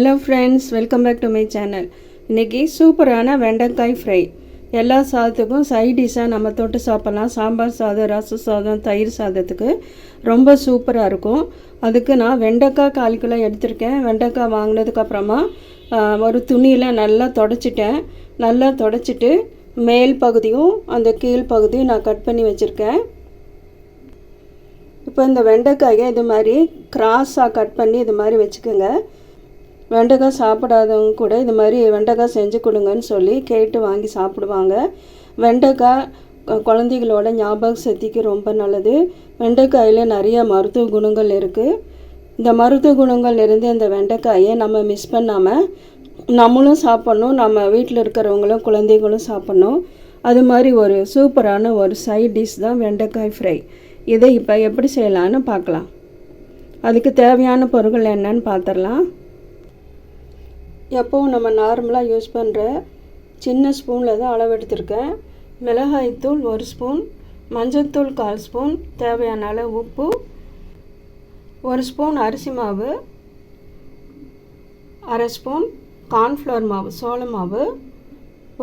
Hello friends, welcome back to my channel. இன்றைக்கி சூப்பரான வெண்டைக்காய் ஃப்ரை. எல்லா சாதத்துக்கும் சைட் டிஷ்ஷாக நம்ம தொட்டு சாப்பிட்லாம். சாம்பார் சாதம், ரச சாதம், தயிர் சாதத்துக்கு ரொம்ப சூப்பராக இருக்கும். அதுக்கு நான் வெண்டைக்காய் 1/4 கிலோ எடுத்திருக்கேன். வெண்டைக்காய் வாங்கினதுக்கப்புறமா ஒரு துணியில் நல்லா தொடச்சிட்டேன். நல்லா தொடச்சிட்டு மேல் பகுதியும் அந்த கீழ் பகுதியும் நான் கட் பண்ணி வச்சுருக்கேன். இப்போ இந்த வெண்டைக்காயை இது மாதிரி கிராஸாக கட் பண்ணி இது மாதிரி வச்சுக்கோங்க. வெண்டைக்காய் சாப்பிடாதவங்க கூட இது மாதிரி வெண்டைக்காய் செஞ்சு கொடுங்கன்னு சொல்லி கேட்டு வாங்கி சாப்பிடுவாங்க. வெண்டைக்காய் குழந்தைகளோட ஞாபக சக்திக்கு ரொம்ப நல்லது. வெண்டைக்காயில் நிறைய மருத்துவ குணங்கள் இருக்குது. இந்த மருத்துவ குணங்கள் இருந்து இந்த வெண்டைக்காயை நம்ம மிஸ் பண்ணாமல் நம்மளும் சாப்பிட்ணும், நம்ம வீட்டில் இருக்கிறவங்களும் குழந்தைகளும் சாப்பிட்ணும். அது மாதிரி ஒரு சூப்பரான ஒரு சைட் டிஷ் தான் வெண்டைக்காய் ஃப்ரை. இதை இப்போ எப்படி செய்யலான்னு பார்க்கலாம். அதுக்கு தேவையான பொருட்கள் என்னன்னு பார்த்துடலாம். எப்போவும் நம்ம நார்மலாக யூஸ் பண்ணுற சின்ன ஸ்பூனில் தான் அளவு எடுத்திருக்கேன். மிளகாய்த்தூள் 1 ஸ்பூன், மஞ்சள்தூள் 1/4 ஸ்பூன், தேவையான அளவு உப்பு, 1 ஸ்பூன் அரிசி மாவு, 1/2 ஸ்பூன் கார்ன்ஃப்ளவர் மாவு சோள மாவு,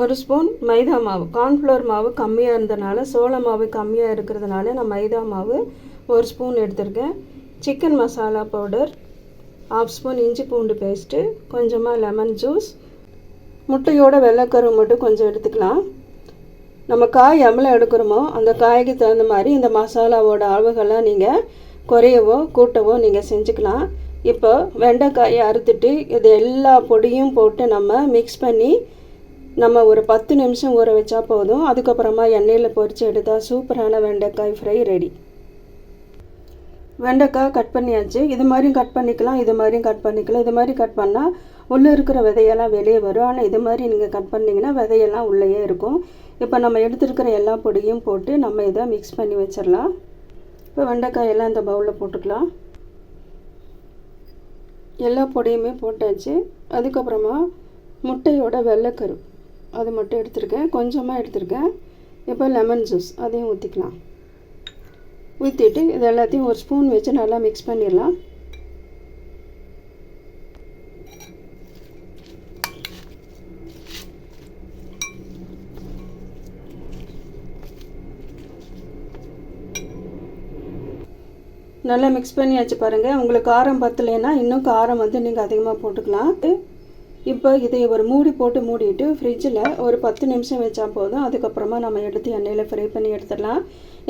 1 ஸ்பூன் மைதா மாவு. கார்ன்ஃப்ளவர் மாவு கம்மியாக இருந்ததுனால, சோள மாவு கம்மியாக இருக்கிறதுனால நான் மைதா மாவு 1 ஸ்பூன் எடுத்திருக்கேன். சிக்கன் மசாலா பவுடர் 1/2 ஸ்பூன், இஞ்சி பூண்டு பேஸ்ட்டு, கொஞ்சமாக லெமன் ஜூஸ், முட்டையோட வெள்ளைக்கரு மட்டும் கொஞ்சம் எடுத்துக்கலாம். நம்ம காய் எவ்வளோ எடுக்கிறோமோ அந்த காய்க்கு தகுந்த மாதிரி இந்த மசாலாவோட அளவுகள்லாம் நீங்கள் குறையவோ கூட்டவோ நீங்கள் செஞ்சுக்கலாம். இப்போ வெண்டைக்காயை அறுத்துட்டு இது எல்லா பொடியும் போட்டு நம்ம மிக்ஸ் பண்ணி நம்ம ஒரு 10 நிமிஷம் ஊற வச்சா போதும். அதுக்கப்புறமா எண்ணெயில் பொரித்து எடுத்தால் சூப்பரான வெண்டைக்காய் ஃப்ரை ரெடி. வெண்டைக்காய் கட் பண்ணியாச்சு. இது மாதிரியும் கட் பண்ணிக்கலாம், இது மாதிரியும் கட் பண்ணிக்கலாம். இது மாதிரி கட் பண்ணால் உள்ளே இருக்கிற விதையெல்லாம் வெளியே வரும். ஆனால் இது மாதிரி நீங்கள் கட் பண்ணிங்கன்னா விதையெல்லாம் உள்ளேயே இருக்கும். இப்போ நம்ம எடுத்துருக்கிற எல்லா பொடியும் போட்டு நம்ம இதை மிக்ஸ் பண்ணி வச்சிடலாம். இப்போ வெண்டைக்காயெல்லாம் இந்த பவுலில் போட்டுக்கலாம். எல்லா பொடியுமே போட்டாச்சு. அதுக்கப்புறமா முட்டையோட வெள்ளைக்கரு அது மட்டும் எடுத்துருக்கேன், கொஞ்சமாக எடுத்துருக்கேன். இப்போ லெமன் ஜூஸ் அதையும் ஊற்றிக்கலாம். ஊற்றிட்டு இது எல்லாத்தையும் 1 ஸ்பூன் வச்சு நல்லா மிக்ஸ் பண்ணிடலாம். நல்லா மிக்ஸ் பண்ணியாச்சு பாருங்கள். உங்களுக்கு காரம் பத்தலைன்னா இன்னும் காரம் நீங்கள் அதிகமாக போட்டுக்கலாம். இப்போ இதை ஒரு மூடி போட்டு மூடிட்டு ஃப்ரிட்ஜில் ஒரு 10 நிமிஷம் வச்சா போதும். அதுக்கப்புறமா நம்ம எடுத்து எண்ணெயில் ஃப்ரை பண்ணி எடுத்துடலாம்.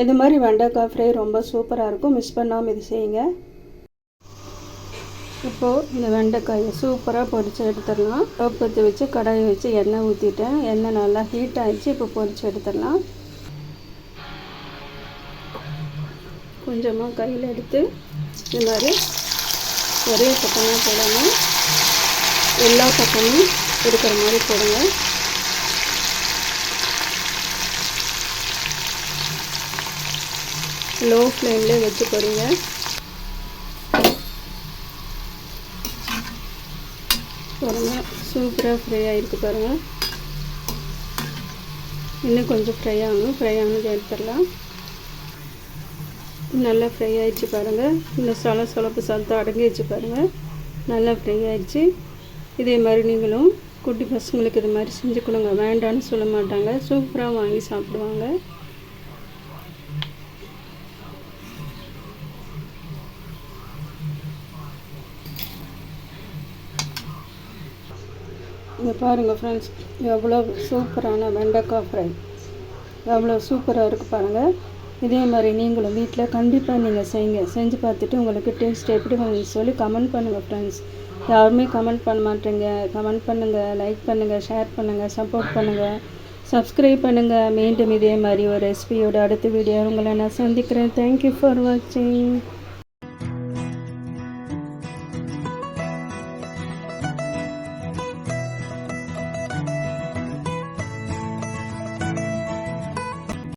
இது மாதிரி வெண்டைக்காய் ஃப்ரை ரொம்ப சூப்பராக இருக்கும். மிஸ் பண்ணாமல் இது செய்யுங்க. இப்போது இந்த வெண்டைக்காயை சூப்பராக பொரித்து எடுத்துடலாம். பற்ற வச்சு கடாயை வச்சு எண்ணெய் ஊற்றிட்டேன். எண்ணெய் நல்லா ஹீட் ஆகிடுச்சு. இப்போ பொரித்து எடுத்துடலாம். கொஞ்சமாக கையில் எடுத்து இது மாதிரி ஒரே பக்கமாக போடணும். எல்லா பக்கமும் இருக்கிற மாதிரி போடுங்க. லோ ஃப்ளேமில் வச்சு போடுங்க. பாருங்கள், சூப்பராக ஃப்ரை ஆகிருக்கு பாருங்கள். இன்னும் கொஞ்சம் ஃப்ரை ஆனது எடுத்துடலாம். நல்லா ஃப்ரை ஆகிடுச்சு பாருங்கள். இந்த சொலப்பு சத்தம் அடங்கிடுச்சு பாருங்கள். நல்லா ஃப்ரை ஆகிடுச்சு. இதே மாதிரி நீங்களும் குட்டி பசங்களுக்கு இது மாதிரி செஞ்சு கொடுங்க. வேண்டான்னு சொல்ல மாட்டாங்க, சூப்பராக வாங்கி சாப்பிடுவாங்க. இங்கே பாருங்கள் ஃப்ரெண்ட்ஸ், எவ்வளோ சூப்பரான வெண்டைக்காய் ஃப்ரை எவ்வளோ சூப்பராக இருக்குது பாருங்கள். இதே மாதிரி நீங்களும் வீட்டில் கண்டிப்பாக நீங்கள் செய்யுங்க. செஞ்சு பார்த்துட்டு உங்களுக்கு டேஸ்ட் எப்படி வந்து சொல்லி கமெண்ட் பண்ணுங்கள் ஃப்ரெண்ட்ஸ். யாருமே கமெண்ட் பண்ண மாட்டேங்க. கமெண்ட் பண்ணுங்கள், லைக் பண்ணுங்கள், ஷேர் பண்ணுங்கள், சப்போர்ட் பண்ணுங்கள், சப்ஸ்கிரைப் பண்ணுங்கள். மீண்டும் இதே மாதிரி ஒரு ரெசிபியோட அடுத்த வீடியோ உங்களை நான் சந்திக்கிறேன். தேங்க்யூ ஃபார் வாட்சிங்.